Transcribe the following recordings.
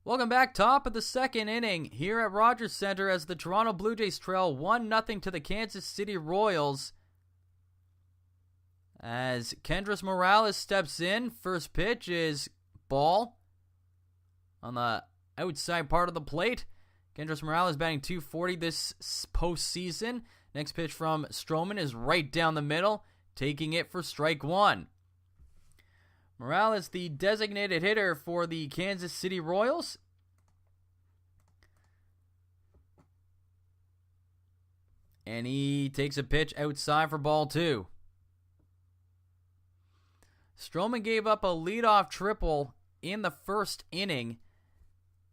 Welcome back, top of the second inning here at Rogers Center as the Toronto Blue Jays trail 1-0 to the Kansas City Royals. As Kendrys Morales steps in, first pitch is ball on the outside part of the plate. Kendrys Morales batting .240 this postseason. Next pitch from Stroman is right down the middle, taking it for strike one. Morales, the designated hitter for the Kansas City Royals. And he takes a pitch outside for ball two. Stroman gave up a leadoff triple in the first inning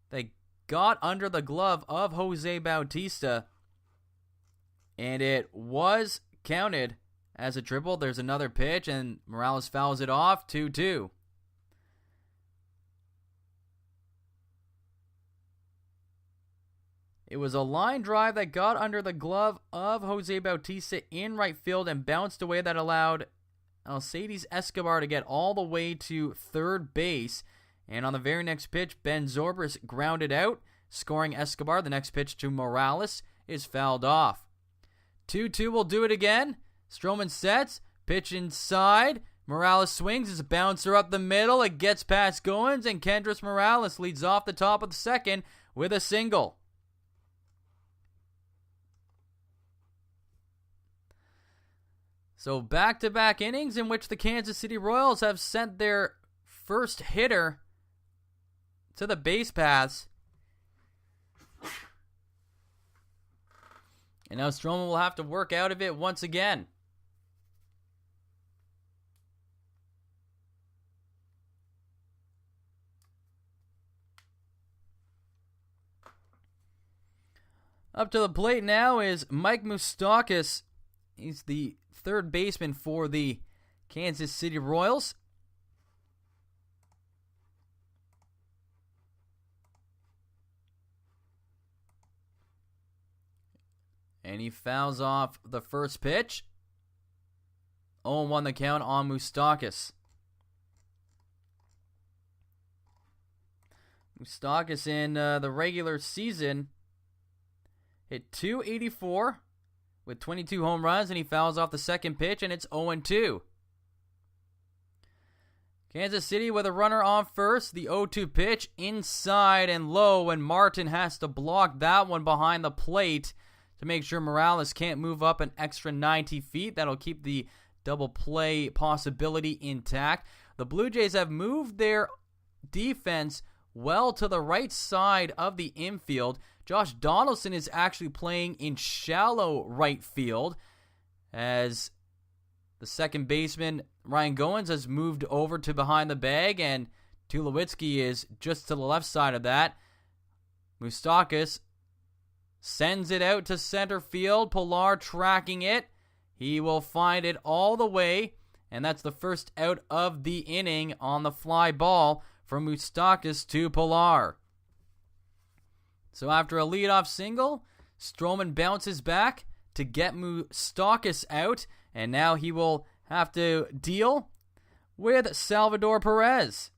that got under the glove of Jose Bautista. And it was counted as a triple. There's another pitch, and Morales fouls it off, 2-2. It was a line drive that got under the glove of Jose Bautista in right field and bounced away that allowed Alcides Escobar to get all the way to third base. And on the very next pitch, Ben Zobrist grounded out, scoring Escobar. The next pitch to Morales is fouled off. 2-2 will do it again. Stroman sets, pitch inside. Morales swings, it's a bouncer up the middle. It gets past Goins, and Kendrys Morales leads off the top of the second with a single. So back-to-back innings in which the Kansas City Royals have sent their first hitter to the base paths. And now Stroman will have to work out of it once again. Up to the plate now is Mike Moustakas. He's the third baseman for the Kansas City Royals. And he fouls off the first pitch. 0-1 the count on Moustakas. Moustakas in the regular season hit .284 with 22 home runs, and he fouls off the second pitch, and it's 0-2. Kansas City with a runner on first. The 0-2 pitch inside and low, and Martin has to block that one behind the plate to make sure Morales can't move up an extra 90 feet. That'll keep the double play possibility intact. The Blue Jays have moved their defense well to the right side of the infield. Josh Donaldson is actually playing in shallow right field as the second baseman, Ryan Goins, has moved over to behind the bag, and Tulowitzki is just to the left side of that. Moustakas sends it out to center field. Pilar tracking it. He will find it all the way, and that's the first out of the inning on the fly ball from Moustakas to Pilar. So after a leadoff single, Stroman bounces back to get Moustakas out, and now he will have to deal with Salvador Perez.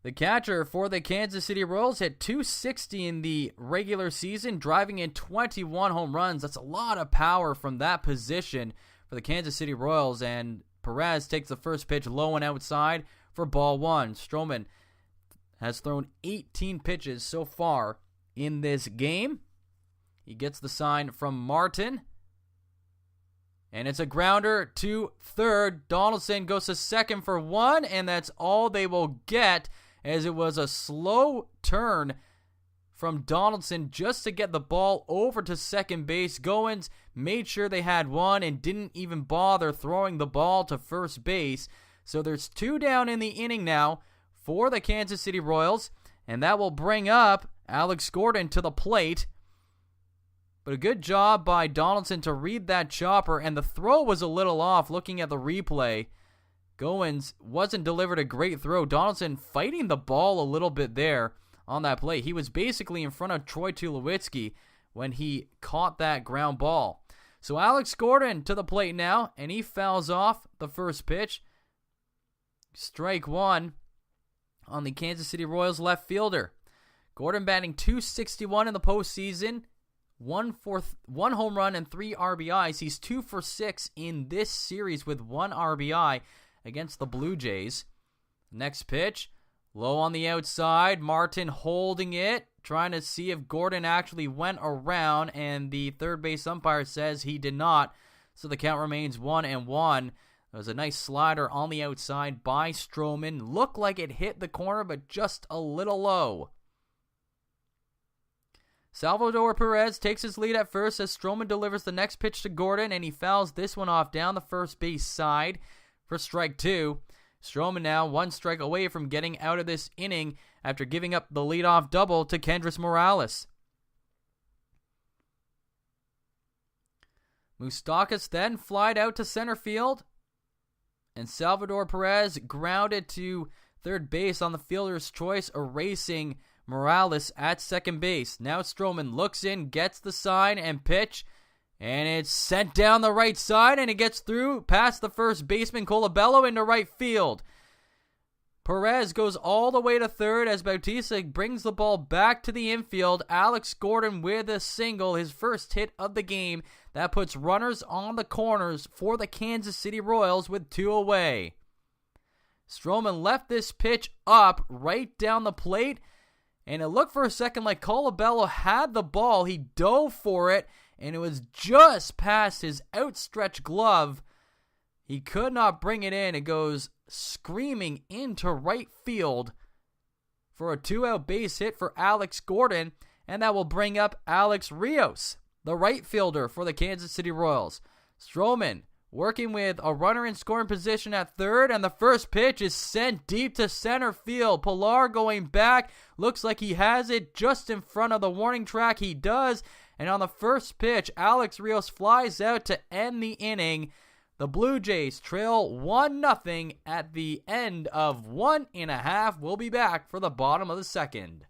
The catcher for the Kansas City Royals hit .260 in the regular season, driving in 21 home runs. That's a lot of power from that position for the Kansas City Royals, and Perez takes the first pitch low and outside for ball one. Stroman has thrown 18 pitches so far in this game. He gets the sign from Martin, and it's a grounder to third. Donaldson goes to second for one, and that's all they will get, as it was a slow turn from Donaldson just to get the ball over to second base. Goins made sure they had one and didn't even bother throwing the ball to first base. So there's two down in the inning now for the Kansas City Royals, and that will bring up Alex Gordon to the plate. But a good job by Donaldson to read that chopper, and the throw was a little off looking at the replay. Goins wasn't delivered a great throw. Donaldson fighting the ball a little bit there on that play. He was basically in front of Troy Tulowitzki when he caught that ground ball. So Alex Gordon to the plate now, and he fouls off the first pitch. Strike one on the Kansas City Royals left fielder. Gordon batting .261 in the postseason, one home run and 3 RBIs. He's 2 for 6 in this series with 1 RBI against the Blue Jays. Next pitch, low on the outside. Martin holding it, trying to see if Gordon actually went around, and the third base umpire says he did not. So the count remains 1-1. There was a nice slider on the outside by Stroman. Looked like it hit the corner, but just a little low. Salvador Perez takes his lead at first as Stroman delivers the next pitch to Gordon, and he fouls this one off down the first base side for strike 2. Stroman now 1 strike away from getting out of this inning after giving up the leadoff double to Kendrys Morales. Moustakas then flied out to center field, and Salvador Perez grounded to third base on the fielder's choice, erasing Morales at second base. Now Stroman looks in, gets the sign and pitch, and it's sent down the right side, and it gets through past the first baseman Colabello into right field. Perez goes all the way to third as Bautista brings the ball back to the infield. Alex Gordon with a single, his first hit of the game. That puts runners on the corners for the Kansas City Royals with 2 away. Stroman left this pitch up right down the plate, and it looked for a second like Colabello had the ball. He dove for it, and it was just past his outstretched glove. He could not bring it in. It goes screaming into right field for a 2-out base hit for Alex Gordon, and that will bring up Alex Rios, the right fielder for the Kansas City Royals. Stroman working with a runner in scoring position at third, and the first pitch is sent deep to center field. Pilar going back, looks like he has it just in front of the warning track. He does, and on the first pitch, Alex Rios flies out to end the inning. The Blue Jays trail 1-0 at the end of 1.5. We'll be back for the bottom of the second.